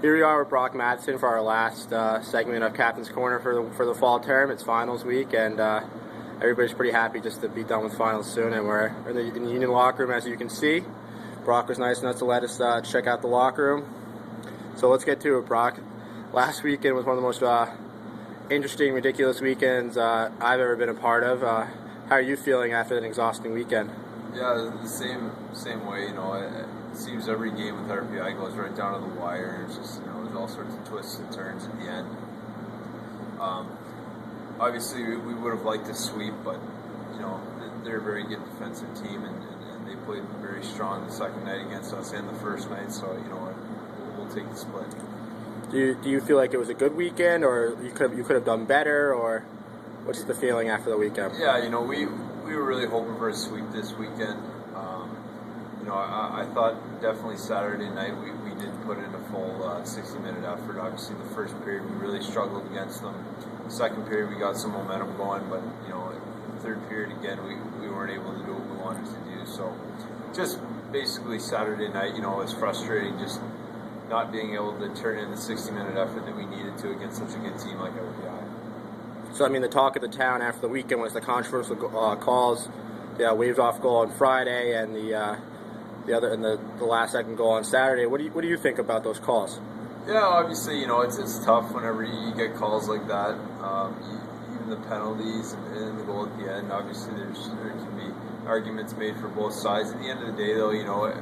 Here we are with Brock Madsen for our last segment of Captain's Corner for the fall term. It's finals week, and everybody's pretty happy just to be done with finals soon. And we're in the Union locker room, as you can see. Brock was nice enough to let us check out the locker room. So let's get to it, Brock. Last weekend was one of the most interesting, ridiculous weekends I've ever been a part of. How are you feeling after an exhausting weekend? Yeah, the same way. It seems every game with RPI goes right down to the wire. It's just there's all sorts of twists and turns at the end. Obviously, we would have liked to sweep, but they're a very good defensive team, and they played very strong the second night against us and the first night. So we'll take the split. Do you feel like it was a good weekend, or you could have done better, or what's the feeling after the weekend? Yeah, we were really hoping for a sweep this weekend. I thought definitely Saturday night we did put in a full 60-minute effort. Obviously, the first period we really struggled against them. The second period we got some momentum going, but the third period again we weren't able to do what we wanted to do. So just basically Saturday night, it was frustrating just not being able to turn in the 60-minute effort that we needed to against such a good team like RPI. So, the talk of the town after the weekend was the controversial calls, the waved off goal on Friday, and the last second goal on Saturday. What do you think about those calls? Yeah, obviously, it's tough whenever you get calls like that. Even the penalties and the goal at the end. Obviously, there can be arguments made for both sides. At the end of the day, though, a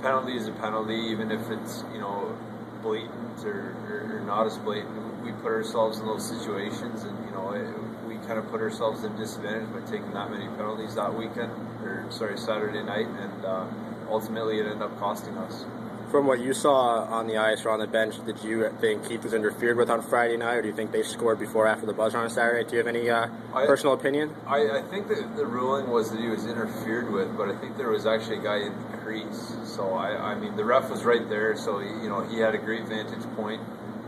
penalty is a penalty, even if it's blatant or not as blatant. We put ourselves in those situations, and we kind of put ourselves at a disadvantage by taking that many penalties that weekend, Saturday night, and ultimately it ended up costing us. From what you saw on the ice or on the bench, did you think Keith was interfered with on Friday night, or do you think they scored before or after the buzzer on Saturday? Do you have any personal opinion? I think that the ruling was that he was interfered with, but I think there was actually a guy in the crease. So, the ref was right there, so he had a great vantage point.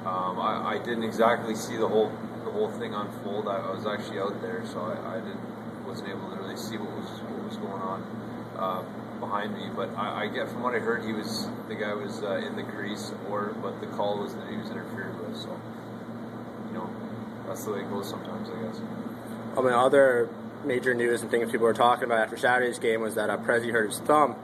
I didn't exactly see the whole thing unfold. I was actually out there, so I wasn't able to really see what was going on behind me. But I get from what I heard, the guy was in the crease, but the call was that he was interfered with. So that's the way it goes sometimes, I guess. Other major news and things people were talking about after Saturday's game was that Prezi hurt his thumb.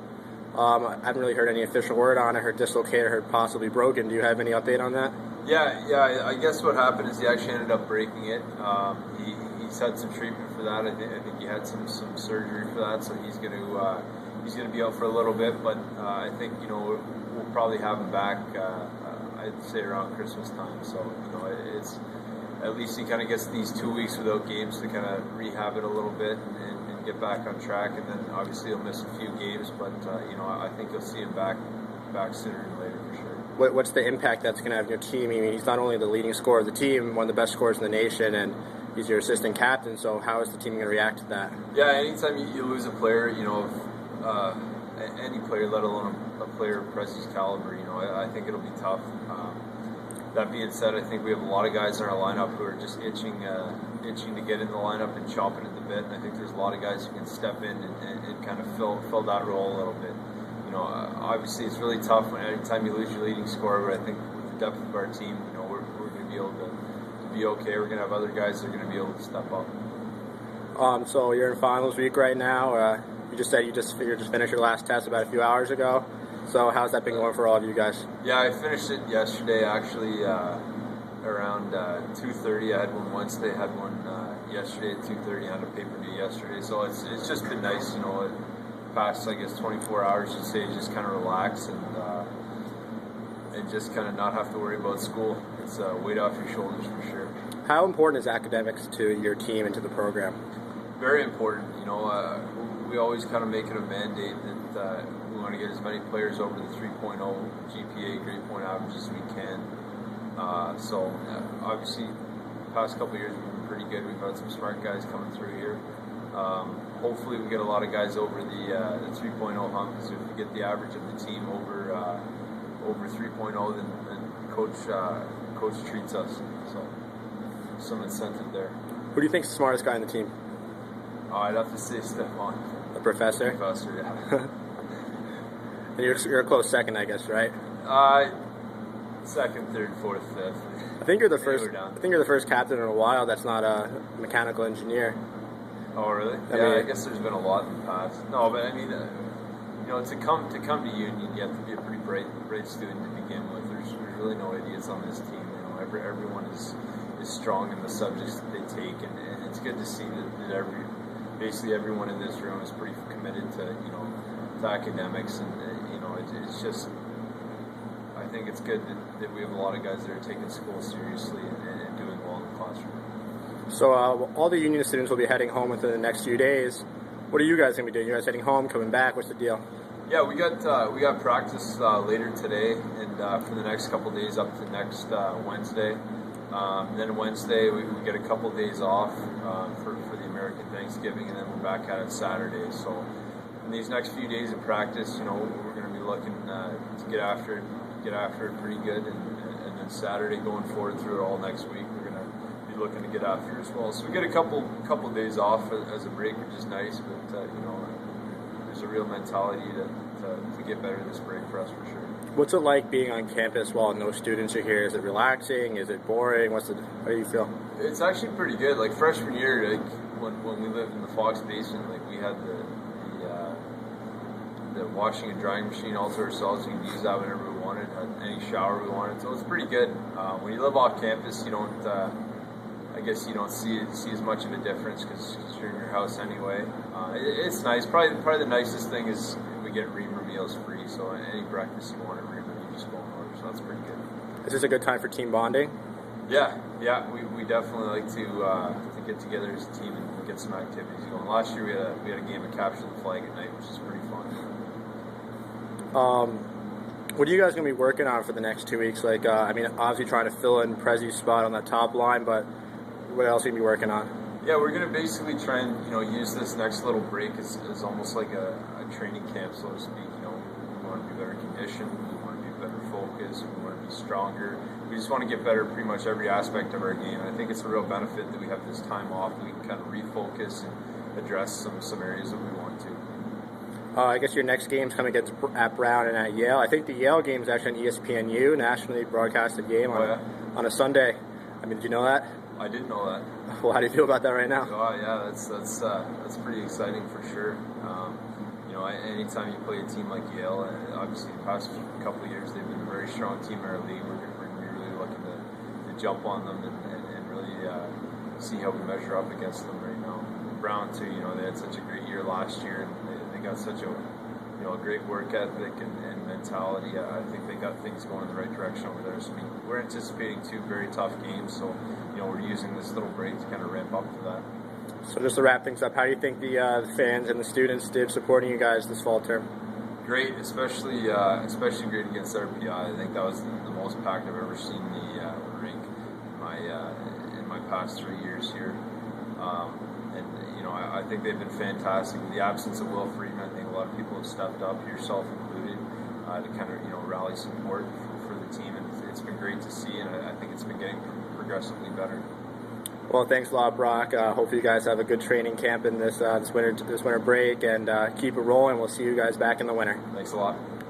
I haven't really heard any official word on it. I heard dislocated, I heard possibly broken. Do you have any update on that? Yeah. I guess what happened is he actually ended up breaking it. He's had some treatment for that. I think he had some surgery for that, so he's going to be out for a little bit. But I think we'll probably have him back. I'd say around Christmas time. So it's at least he kind of gets these 2 weeks without games to kind of rehab it a little bit and get back on track. And then obviously he'll miss a few games, but I think you'll see him back sooner than later for sure. What's the impact that's going to have on your team? He's not only the leading scorer of the team, one of the best scorers in the nation, and he's your assistant captain. So how is the team going to react to that? Yeah, anytime you lose a player, any player, let alone a player of Prezi's caliber, I think it'll be tough. That being said, I think we have a lot of guys in our lineup who are just itching to get in the lineup and chomping at the bit. And I think there's a lot of guys who can step in and kind of fill that role a little bit. Obviously it's really tough when anytime you lose your leading scorer, but I think with the depth of our team, we're going to be able to be okay. We're going to have other guys that are going to be able to step up. So you're in finals week right now. You just said you just finished your last test about a few hours ago. So how's that been going for all of you guys? Yeah, I finished it yesterday actually around 2:30. I had one Wednesday, had one yesterday at 2:30. I had a paper due yesterday. So it's just been nice, past, I guess, 24 hours, you'd say, just kind of relax and just kind of not have to worry about school. It's a weight off your shoulders for sure. How important is academics to your team and to the program? Very important. We always kind of make it a mandate that we want to get as many players over the 3.0 GPA grade point average as we can. Obviously, the past couple of years we've been pretty good. We've had some smart guys coming through here. Hopefully we get a lot of guys over the 3.0 hump, because if we get the average of the team over 3.0, then coach treats us. So some incentive there. Who do you think's the smartest guy on the team? I'd have to say Stefan. The professor? Professor, yeah. And you're a close second, I guess, right? second, third, fourth, fifth. I think you're the They first. were down. I think you're the first captain in a while that's not a mechanical engineer. Oh, really? I Yeah, I mean- guess there's been a lot in the past. No, but I mean, you know, to come to Union, you have to be a pretty bright student to begin with. There's really no idiots on this team. You know, everyone is strong in the subjects that they take, and it's good to see that basically everyone in this room is pretty committed to to academics, and you know, it's just. I think it's good that we have a lot of guys that are taking school seriously and doing well in the classroom. So all the union students will be heading home within the next few days. What are you guys going to be doing? You guys heading home, coming back? What's the deal? Yeah, we got practice later today, and for the next couple days up to next Wednesday. Then Wednesday we get a couple days off for the American Thanksgiving, and then we're back at it Saturday. So in these next few days of practice, we're going to be looking to get after it pretty good, and then Saturday going forward through it all next week, we're going to be looking to get after it as well. So we get a couple days off as a break, which is nice, but there's a real mentality to get better this break for us for sure. What's it like being on campus while no students are here? Is it relaxing? Is it boring? How do you feel? It's actually pretty good. Like freshman year, like when we lived in the Fox Basin, like we had the washing and drying machine all to ourselves. You could use that whenever we wanted, any shower we wanted. So it's pretty good. When you live off campus, you don't. I guess you don't see as much of a difference because you're in your house anyway. It's nice. Probably the nicest thing is we get Reamer meals free. So any breakfast you want at Reamer, you just go and order. So that's pretty good. Is this a good time for team bonding? Yeah. We definitely like to get together as a team and get some activities going. Last year we had a game of capture the flag at night, which is pretty fun. What are you guys going to be working on for the next 2 weeks? Like, obviously trying to fill in Prezzi's spot on that top line, but what else are you going to be working on? Yeah, we're going to basically try and use this next little break as almost like a training camp, so to speak. We want to be better conditioned, we want to be better focused, we want to be stronger. We just want to get better at pretty much every aspect of our game. And I think it's a real benefit that we have this time off. We can kind of refocus and address some areas that we want to. I guess your next game's coming against at Brown and at Yale. I think the Yale game is actually on ESPNU, nationally broadcasted game on a Sunday. Did you know that? I didn't know that. Well, how do you feel about that right now? Oh yeah, that's pretty exciting for sure. Anytime you play a team like Yale, obviously the past couple of years they've been a very strong team in our league. We're really looking to jump on them and really see how we measure up against them right now. Brown too, they had such a great year last year, and they got such a great work ethic and mentality. I think they got things going in the right direction over there. So we're anticipating 2 very tough games. So we're using this little break to kind of ramp up to that. So just to wrap things up, how do you think the fans and the students did supporting you guys this fall term? Great, especially great against RPI. I think that was the most packed I've ever seen the rink in my past 3 years here. I think they've been fantastic. In the absence of Will Friedman, I think a lot of people have stepped up, yourself included, to kind of rally support for the team, and it's been great to see, and I think it's been getting progressively better. Well, thanks a lot, Brock. Hopefully you guys have a good training camp in this winter break, and keep it rolling. We'll see you guys back in the winter. Thanks a lot.